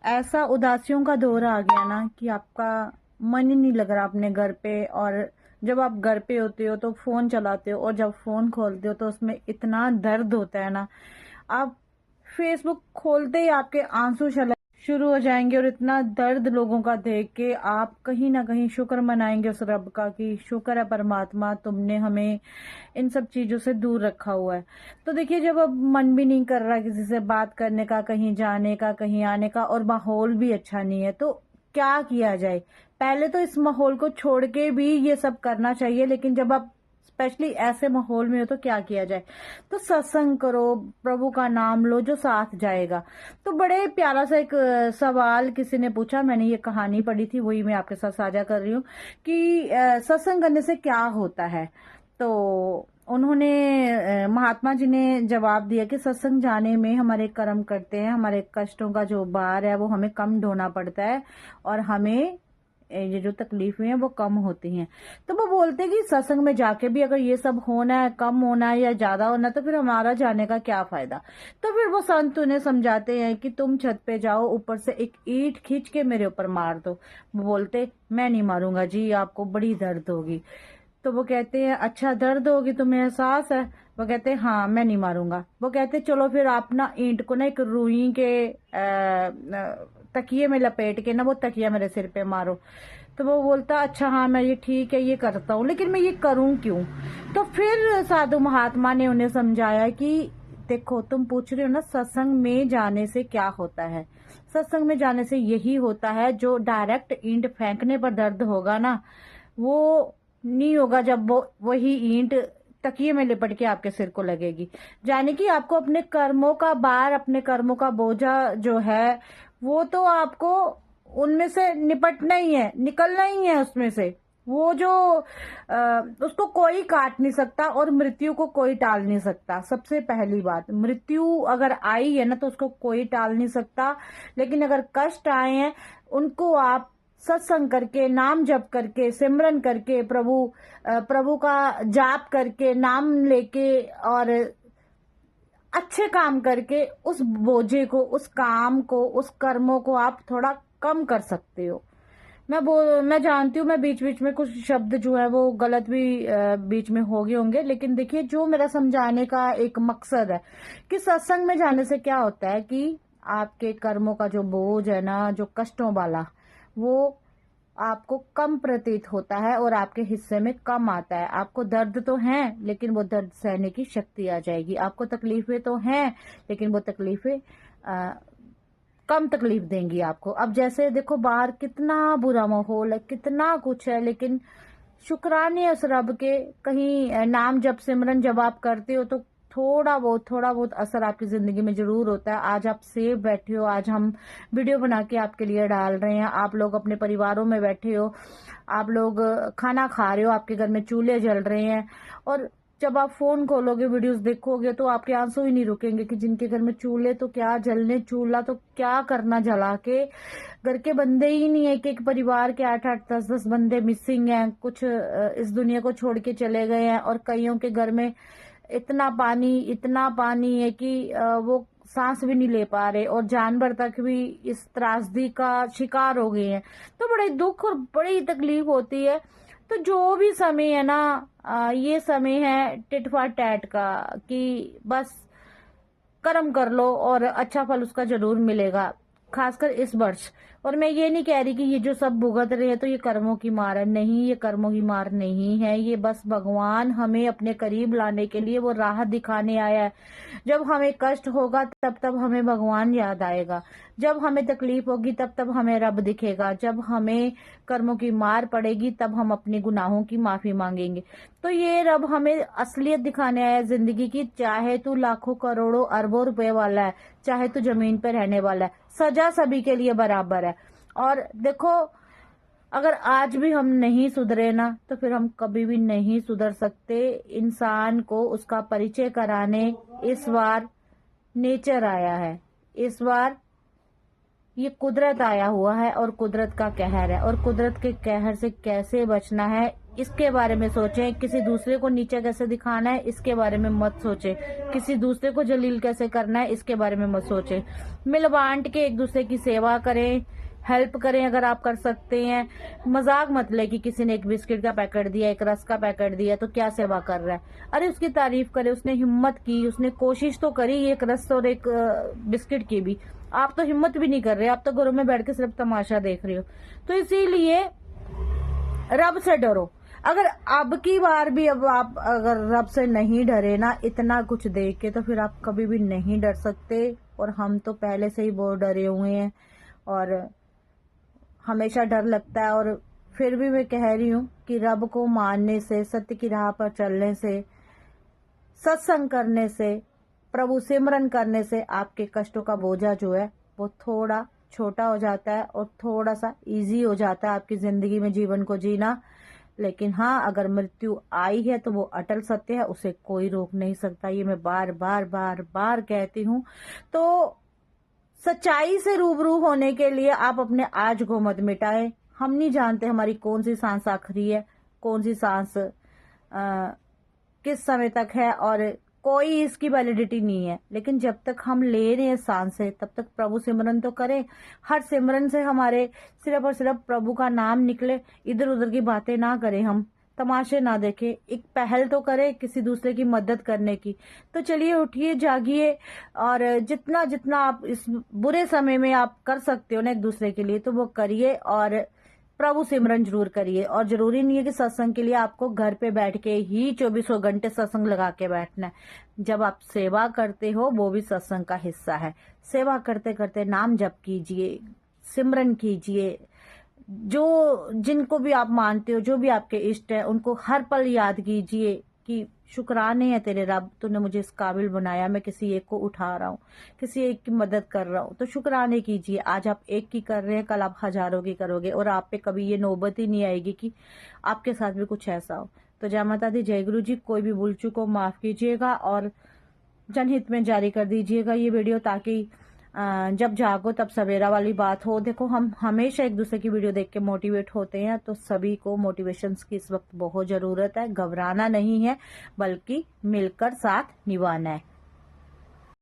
ऐसा उदासियों का दौर आ गया ना कि आपका मन ही नहीं लग रहा अपने घर पे। और जब आप घर पे होते हो तो फोन चलाते हो, और जब फोन खोलते हो तो उसमें इतना दर्द होता है ना, आप फेसबुक खोलते ही आपके आंसू छलकने शुरू हो जाएंगे। और इतना दर्द लोगों का देख के आप कहीं ना कहीं शुक्र मनाएंगे उस रब का कि शुक्र है परमात्मा, तुमने हमें इन सब चीजों से दूर रखा हुआ है। तो देखिए, जब अब मन भी नहीं कर रहा किसी से बात करने का, कहीं जाने का, कहीं आने का, और माहौल भी अच्छा नहीं है, तो क्या किया जाए? पहले तो इस माहौल को छोड़ के भी ये सब करना चाहिए, लेकिन जब आप स्पेशली ऐसे माहौल में हो तो क्या किया जाए? तो सत्संग करो, प्रभु का नाम लो, जो साथ जाएगा। तो बड़े प्यारा सा एक सवाल किसी ने पूछा, मैंने ये कहानी पढ़ी थी, वही मैं आपके साथ साझा कर रही हूँ कि सत्संग करने से क्या होता है। तो उन्होंने महात्मा जी ने जवाब दिया कि सत्संग जाने में हमारे कर्म करते हैं, हमारे कष्टों का जो भार है वो हमें कम ढोना पड़ता है, और हमें ये जो तकलीफें हैं वो कम होती हैं। तो वो बोलते हैं कि सत्संग में जाके भी अगर ये सब होना है, कम होना है या ज्यादा होना है, तो फिर हमारा जाने का क्या फायदा? तो फिर वो संत उन्हें समझाते हैं कि तुम छत पे जाओ, ऊपर से एक ईंट खींच के मेरे ऊपर मार दो। वो बोलते, मैं नहीं मारूंगा जी, आपको बड़ी दर्द होगी। तो वो कहते हैं, अच्छा दर्द होगी, तुम्हें एहसास है? वो कहते हैं, हाँ मैं नहीं मारूंगा। वो कहते हैं, चलो फिर आप ना ईंट को ना एक रुई के तकिए में लपेट के ना वो तकिया मेरे सिर पे मारो। तो वो बोलता, अच्छा हाँ मैं ये ठीक है ये करता हूँ, लेकिन मैं ये करूँ क्यों? तो फिर साधु महात्मा ने उन्हें समझाया कि देखो, तुम पूछ रहे हो ना सत्संग में जाने से क्या होता है। सत्संग में जाने से यही होता है, जो डायरेक्ट ईंट फेंकने पर दर्द होगा ना, वो नहीं होगा जब वो वही ईंट तकिए में लिपट के आपके सिर को लगेगी। यानी कि आपको अपने कर्मों का भार, अपने कर्मों का बोझा जो है, वो तो आपको उनमें से निपटना ही है, निकलना ही है उसमें से। वो जो उसको कोई काट नहीं सकता, और मृत्यु को कोई टाल नहीं सकता। सबसे पहली बात, मृत्यु अगर आई है ना तो उसको कोई टाल नहीं सकता, लेकिन अगर कष्ट आए हैं उनको आप सत्संग करके, नाम जप करके, सिमरन करके, प्रभु का जाप करके, नाम लेके, और अच्छे काम करके उस बोझे को, उस काम को, उस कर्मों को आप थोड़ा कम कर सकते हो। मैं जानती हूँ, मैं बीच बीच में कुछ शब्द जो है वो गलत भी बीच में हो गए होंगे, लेकिन देखिए, जो मेरा समझाने का एक मकसद है कि सत्संग में जाने से क्या होता है कि आपके कर्मों का जो बोझ है ना, जो कष्टों वाला, वो आपको कम प्रतीत होता है और आपके हिस्से में कम आता है। आपको दर्द तो है, लेकिन वो दर्द सहने की शक्ति आ जाएगी। आपको तकलीफें तो हैं, लेकिन वो तकलीफें कम तकलीफ देंगी आपको। अब जैसे देखो, बाहर कितना बुरा माहौल है, कितना कुछ है, लेकिन शुक्राने उस रब के, कहीं नाम जब सिमरन जब आप करते हो तो थोड़ा बहुत असर आपकी जिंदगी में जरूर होता है। आज आप सेफ बैठे हो, आज हम वीडियो बना के आपके लिए डाल रहे हैं, आप लोग अपने परिवारों में बैठे हो, आप लोग खाना खा रहे हो, आपके घर में चूल्हे जल रहे हैं, और जब आप फोन खोलोगे, वीडियोस देखोगे, तो आपके आंसू ही नहीं रुकेंगे कि जिनके घर में चूल्हे तो क्या जलने, चूल्हा तो क्या करना जला के, घर के बंदे ही नहीं है कि एक परिवार के 8-8 10-10 बंदे मिसिंग हैं, कुछ इस दुनिया को छोड़ के चले गए हैं, और कईयों के घर में इतना पानी है कि वो सांस भी नहीं ले पा रहे, और जानवर तक भी इस त्रासदी का शिकार हो गए हैं। तो बड़े दुख और बड़ी तकलीफ होती है। तो जो भी समय है ना, ये समय है टिट फॉर टैट का, कि बस कर्म कर लो और अच्छा फल उसका जरूर मिलेगा, खासकर इस वर्ष। और मैं ये नहीं कह रही कि ये जो सब भुगत रहे हैं तो ये कर्मों की मार है, नहीं, ये कर्मों की मार नहीं है, ये बस भगवान हमें अपने करीब लाने के लिए वो राह दिखाने आया है। जब हमें कष्ट होगा तब तब हमें भगवान याद आएगा, जब हमें तकलीफ होगी तब तब हमें रब दिखेगा, जब हमें कर्मों की मार पड़ेगी तब हम अपने गुनाहों की माफी मांगेंगे। तो ये रब हमें असलियत दिखाने आया है जिंदगी की। चाहे तू लाखों करोड़ों अरबों रुपए वाला है, चाहे तू जमीन पर रहने वाला है, सजा सभी के लिए बराबर है। और देखो, अगर आज भी हम नहीं सुधरे ना, तो फिर हम कभी भी नहीं सुधर सकते। इंसान को उसका परिचय कराने इस बार नेचर आया है, इस बार ये कुदरत आया हुआ है, और कुदरत का कहर है, और कुदरत के कहर से कैसे बचना है, इसके बारे में सोचें। किसी दूसरे को नीचे कैसे दिखाना है इसके बारे में मत सोचें। किसी दूसरे को जलील कैसे करना है इसके बारे में मत सोचें। मिल बांट के एक दूसरे की सेवा करें, हेल्प करें अगर आप कर सकते हैं। मजाक मत ले कि किसी ने एक बिस्किट का पैकेट दिया, एक रस का पैकेट दिया तो क्या सेवा कर रहा है। अरे उसकी तारीफ करे, उसने हिम्मत की, उसने कोशिश तो करी एक रस और एक बिस्किट की भी। आप तो हिम्मत भी नहीं कर रहे, आप तो घरों में बैठ के सिर्फ तमाशा देख रहे हो। तो इसीलिए रब से डरो। अगर अब की बार भी अब आप अगर रब से नहीं डरे ना इतना कुछ देख के, तो फिर आप कभी भी नहीं डर सकते। और हम तो पहले से ही बहुत डरे हुए हैं और हमेशा डर लगता है। और फिर भी मैं कह रही हूँ कि रब को मानने से, सत्य की राह पर चलने से, सत्संग करने से, प्रभु सिमरन करने से आपके कष्टों का बोझा जो है वो थोड़ा छोटा हो जाता है और थोड़ा सा इजी हो जाता है आपकी जिंदगी में जीवन को जीना। लेकिन हाँ, अगर मृत्यु आई है तो वो अटल सत्य है, उसे कोई रोक नहीं सकता। ये मैं बार बार बार बार कहती हूँ। तो सच्चाई से रूबरू होने के लिए आप अपने आज को मत मिटाएं। हम नहीं जानते हमारी कौन सी सांस आखिरी है, कौन सी सांस किस समय तक है, और कोई इसकी वैलिडिटी नहीं है। लेकिन जब तक हम ले रहे हैं सांसें तब तक प्रभु सिमरन तो करें। हर सिमरन से हमारे सिर्फ और सिर्फ प्रभु का नाम निकले, इधर उधर की बातें ना करें, हम तमाशे ना देखें, एक पहल तो करें किसी दूसरे की मदद करने की। तो चलिए उठिए, जागिए, और जितना जितना आप इस बुरे समय में आप कर सकते हो ना एक दूसरे के लिए तो वो करिए। और प्रभु सिमरन जरूर करिए। और जरूरी नहीं है कि सत्संग के लिए आपको घर पे बैठ के ही 24 घंटे सत्संग लगा के बैठना है। जब आप सेवा करते हो वो भी सत्संग का हिस्सा है। सेवा करते करते नाम जप कीजिए, सिमरन कीजिए। जो जिनको भी आप मानते हो, जो भी आपके इष्ट है, उनको हर पल याद कीजिए कि शुक्राने हैं तेरे रब, तूने मुझे इस काबिल बनाया, मैं किसी एक को उठा रहा हूँ, किसी एक की मदद कर रहा हूँ। तो शुक्राने कीजिए। आज आप एक की कर रहे हैं, कल आप हजारों की करोगे और आप पे कभी ये नौबत ही नहीं आएगी कि आपके साथ भी कुछ ऐसा हो। तो जय माता दी, जय गुरु जी। कोई भी भूल चूक को माफ कीजिएगा और जनहित में जारी कर दीजिएगा ये वीडियो, ताकि जब जागो तब सवेरा वाली बात हो। देखो, हम हमेशा एक दूसरे की वीडियो देख के मोटिवेट होते हैं, तो सभी को मोटिवेशंस की इस वक्त बहुत जरूरत है। घबराना नहीं है बल्कि मिलकर साथ निभाना है।